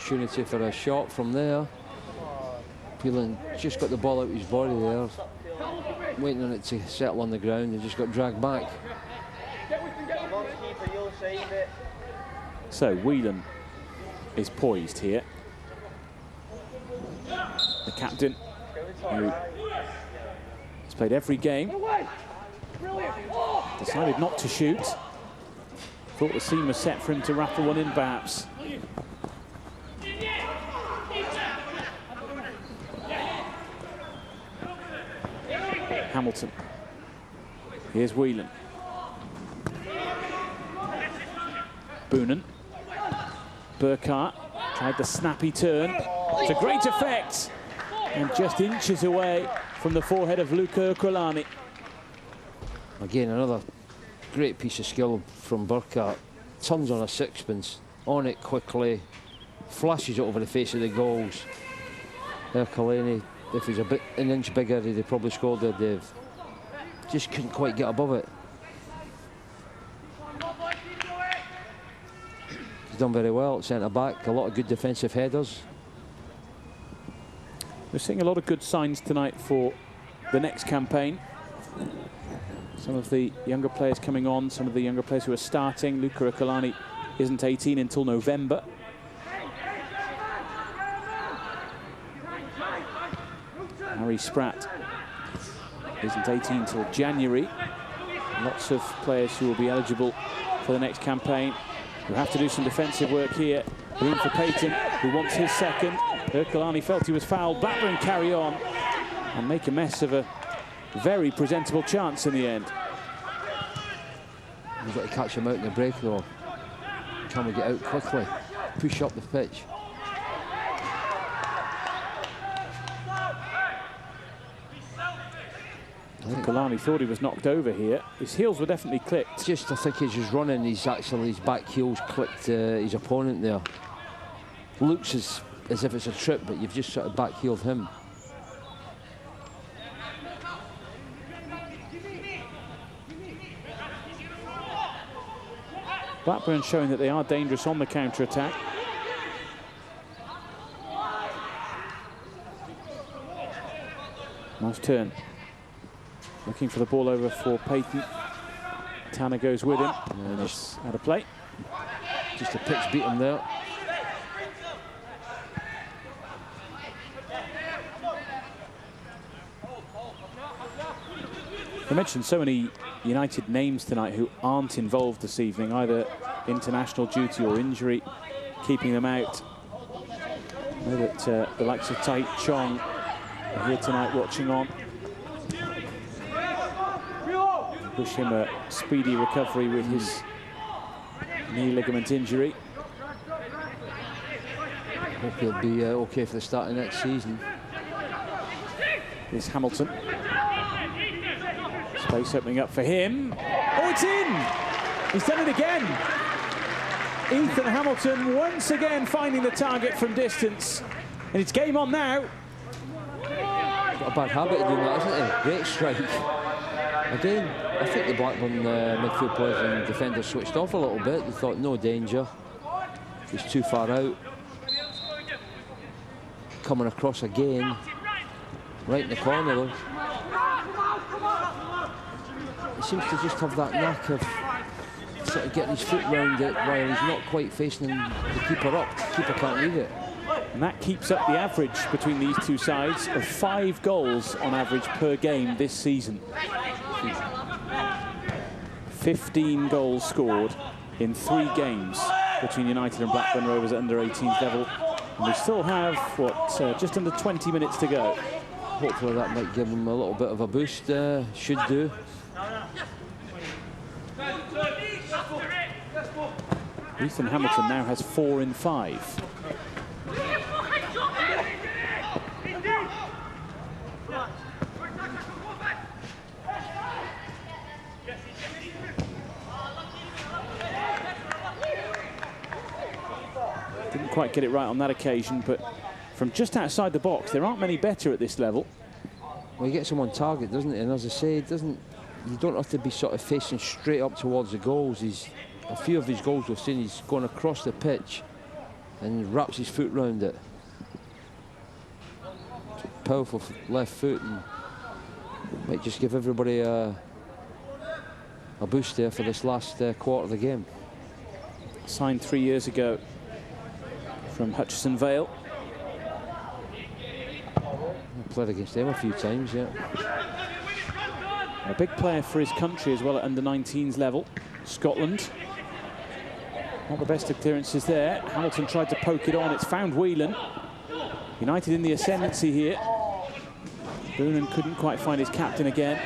opportunity for a shot from there. Peeling just got the ball out of his body there, waiting on it to settle on the ground, and just got dragged back. So Whelan is poised here. The captain, who has played every game, decided not to shoot. Thought the scene was set for him to rattle one in, perhaps. Hamilton. Here's Whelan. Boonen. Burkhart tried the snappy turn to great effect, and just inches away from the forehead of Luca Okolani. Again, another great piece of skill from Burkhart. Turns on a sixpence, on it quickly, flashes it over the face of the goals. Okolani, if he's an inch bigger, he'd have probably scored there, Dave. Just couldn't quite get above it. He's done very well at centre back, a lot of good defensive headers. We're seeing a lot of good signs tonight for the next campaign. Some of the younger players coming on, some of the younger players who are starting. Luca Okolani isn't 18 until November. Harry Spratt isn't 18 until January. Lots of players who will be eligible for the next campaign. We'll have to do some defensive work here. Room for Payton, who wants his second. Okolani felt he was fouled. Blackburn carry on and make a mess of a very presentable chance in the end. We've got to catch him out in the break, though. Can we get out quickly? Push up the pitch. Okolani thought he was knocked over here. His heels were definitely clipped. Just, I think he's just running. He's actually, his back heels clipped his opponent there. Looks as if it's a trip, but you've just sort of back heeled him. Blackburn showing that they are dangerous on the counter-attack. Nice turn. Looking for the ball over for Payton. Tanner goes with him. And it's out of play. Just a pitch beat him there. I mentioned so many United names tonight who aren't involved this evening, either international duty or injury, keeping them out. I know that the likes of Tai Chong are here tonight watching on. Wish him a speedy recovery with his knee ligament injury. Hope he'll be okay for the start of next season. Here's Hamilton. Space opening up for him. Oh, it's in! He's done it again. Ethan Hamilton once again finding the target from distance. And it's game on now. Got a bad habit of doing that, isn't he? Great strike. Again, I think the Blackburn midfield players and defenders switched off a little bit. They thought, no danger. He's too far out. Coming across again. Right in the corner, though. He seems to just have that knack of sort of getting his foot round it while he's not quite facing the keeper up. The keeper can't read it. And that keeps up the average between these two sides of 5 goals on average per game this season. 15 goals scored in 3 games between United and Blackburn Rovers at under 18s level. And we still have, what, just under 20 minutes to go. Hopefully that might give them a little bit of a boost, should do. Ethan Hamilton now has 4 in 5. Didn't quite get it right on that occasion, but from just outside the box, there aren't many better at this level. Well, he gets him on target, doesn't he? And as I say, you don't have to be sort of facing straight up towards the goals. A few of his goals we've seen, he's going across the pitch and wraps his foot round it. Powerful left foot, and might just give everybody a boost there for this last quarter of the game. Signed 3 years ago from Hutchison Vale. I played against them a few times, yeah. A big player for his country as well at under-19s level. Scotland. Not the best of clearances there. Hamilton tried to poke it on. It's found Whelan. United in the ascendancy here. Boonen couldn't quite find his captain again.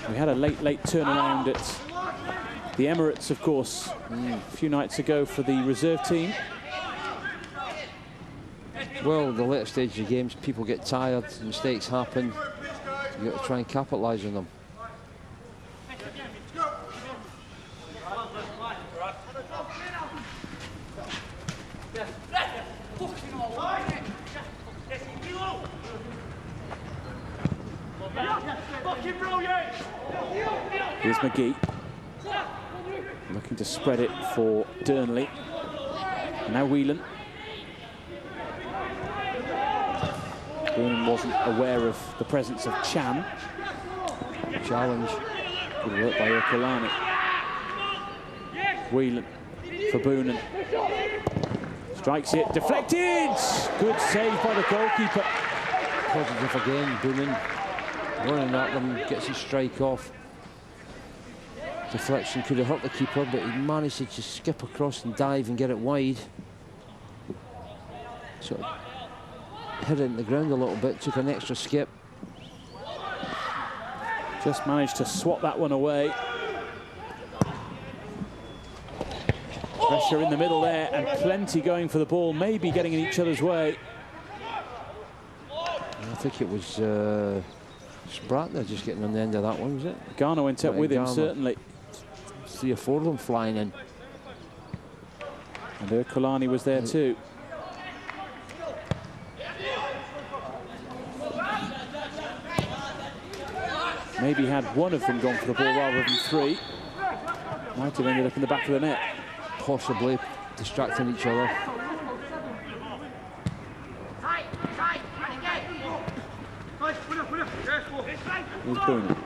We had a late turnaround at the Emirates, of course, a few nights ago for the reserve team. Well, the later stage of the games, people get tired, mistakes happen. You've got to try and capitalise on them. Here's McGee, looking to spread it for Durnley. Now Whelan. Boonen wasn't aware of the presence of Chan. Challenge. Good work by Okolani. Whelan for Boonen. Strikes it, deflected! Good save by the goalkeeper. Positive again, Boonen. Running at them, gets his strike off. Deflection could have hurt the keeper, but he managed to just skip across and dive and get it wide. Sort of hit it in the ground a little bit, took an extra skip. Just managed to swat that one away. Pressure in the middle there, and plenty going for the ball, maybe getting in each other's way. I think it was Spratner just getting on the end of that one, was it? Garner went up with him, Garner. certainly. 3 or 4 of them flying in. And Okolani was there too. Maybe had one of them gone for the ball rather than 3. Might have ended up in the back of the net. Possibly distracting each other. Here's Boonen.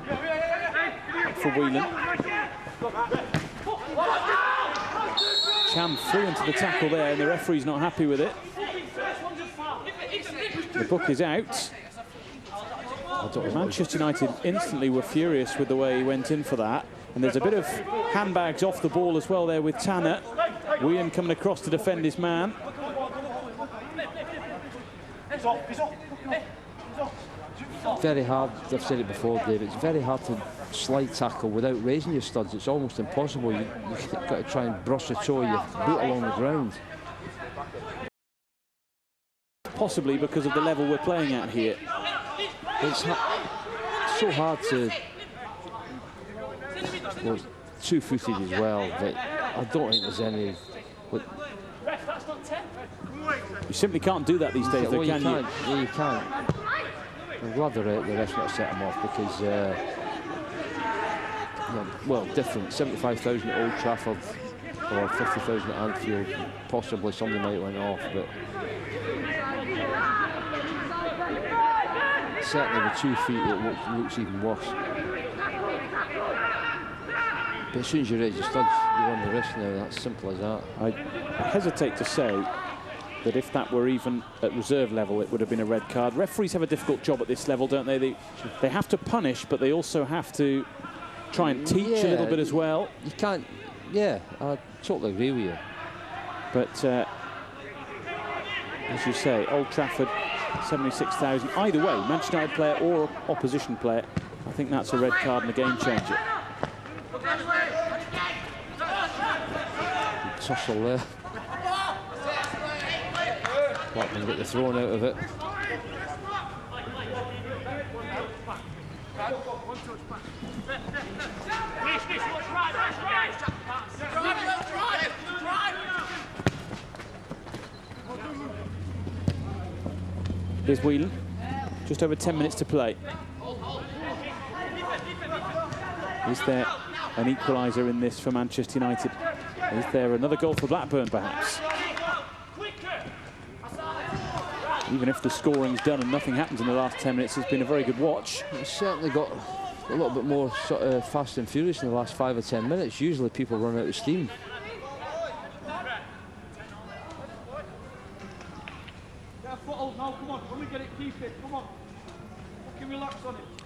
For Whelan. Cham flew into the tackle there, and the referee's not happy with it. The book is out. Manchester United instantly were furious with the way he went in for that. And there's a bit of handbags off the ball as well there with Tanner. Whelan coming across to defend his man. Very hard, I've said it before, Dave, it's very hard to slide tackle without raising your studs. It's almost impossible. You've got to try and brush the toe of your boot along the ground. Possibly because of the level we're playing at here. It's so hard to... Well, two-footed as well, but I don't think there's any... You simply can't do that these days, though, can you? Yeah, you can't. I'm glad the rest not set him off because, well, different. 75,000 at Old Trafford or 50,000 at Anfield. Possibly somebody might went off, but certainly with 2 feet it looks even worse. But as soon as you raise your studs, you're on the wrist now. That's simple as that. I hesitate to say that if that were even at reserve level, it would have been a red card. Referees have a difficult job at this level, don't they? They have to punish, but they also have to try and teach a little bit as well. You can't, yeah, I totally agree with you. But, as you say, Old Trafford, 76,000. Either way, Manchester United player or opposition player, I think that's a red card and a game changer. Tussle there. Blackburn get the thrown out of it. Here's Whelan. Just over 10 minutes to play. Is there an equaliser in this for Manchester United? Is there another goal for Blackburn, perhaps? Even if the scoring's done and nothing happens in the last 10 minutes, it's been a very good watch. It's certainly got a little bit more sort of fast and furious in the last 5 or 10 minutes. Usually people run out of steam.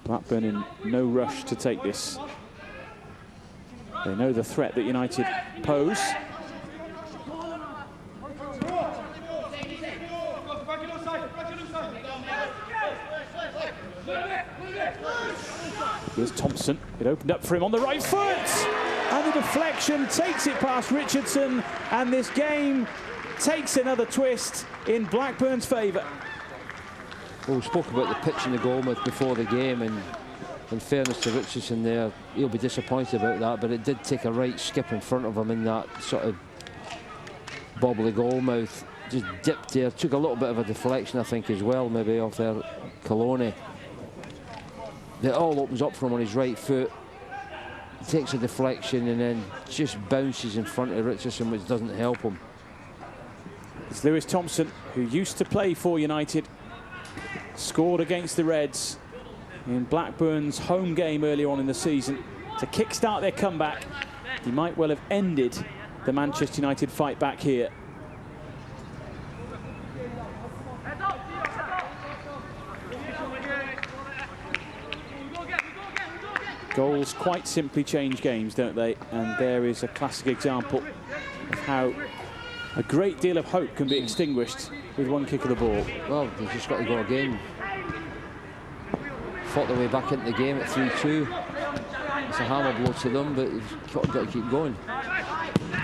Blackburn in no rush to take this. They know the threat that United pose. Here's Thompson. It opened up for him on the right foot. And the deflection takes it past Richardson. And this game takes another twist in Blackburn's favour. Well, we spoke about the pitch in the goalmouth before the game, and in fairness to Richardson there, he'll be disappointed about that, but it did take a right skip in front of him in that sort of bobbly goalmouth. Just dipped there, took a little bit of a deflection, I think, as well, maybe off there, Coloni. It all opens up for him on his right foot. He takes a deflection and then just bounces in front of Richardson, which doesn't help him. It's Lewis Thompson, who used to play for United, scored against the Reds in Blackburn's home game earlier on in the season to kickstart their comeback. He might well have ended the Manchester United fight back here. Goals quite simply change games, don't they? And there is a classic example of how a great deal of hope can be extinguished with one kick of the ball. Well, they've just got to go again. Fought their way back into the game at 3-2. It's a hammer blow to them, but they've got to keep going.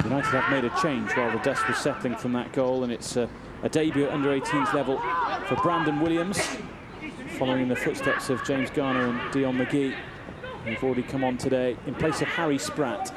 United have made a change while the dust was settling from that goal, and it's a debut at under-18s level for Brandon Williams, following in the footsteps of James Garner and Dion McGee, who've already come on today in place of Harry Spratt.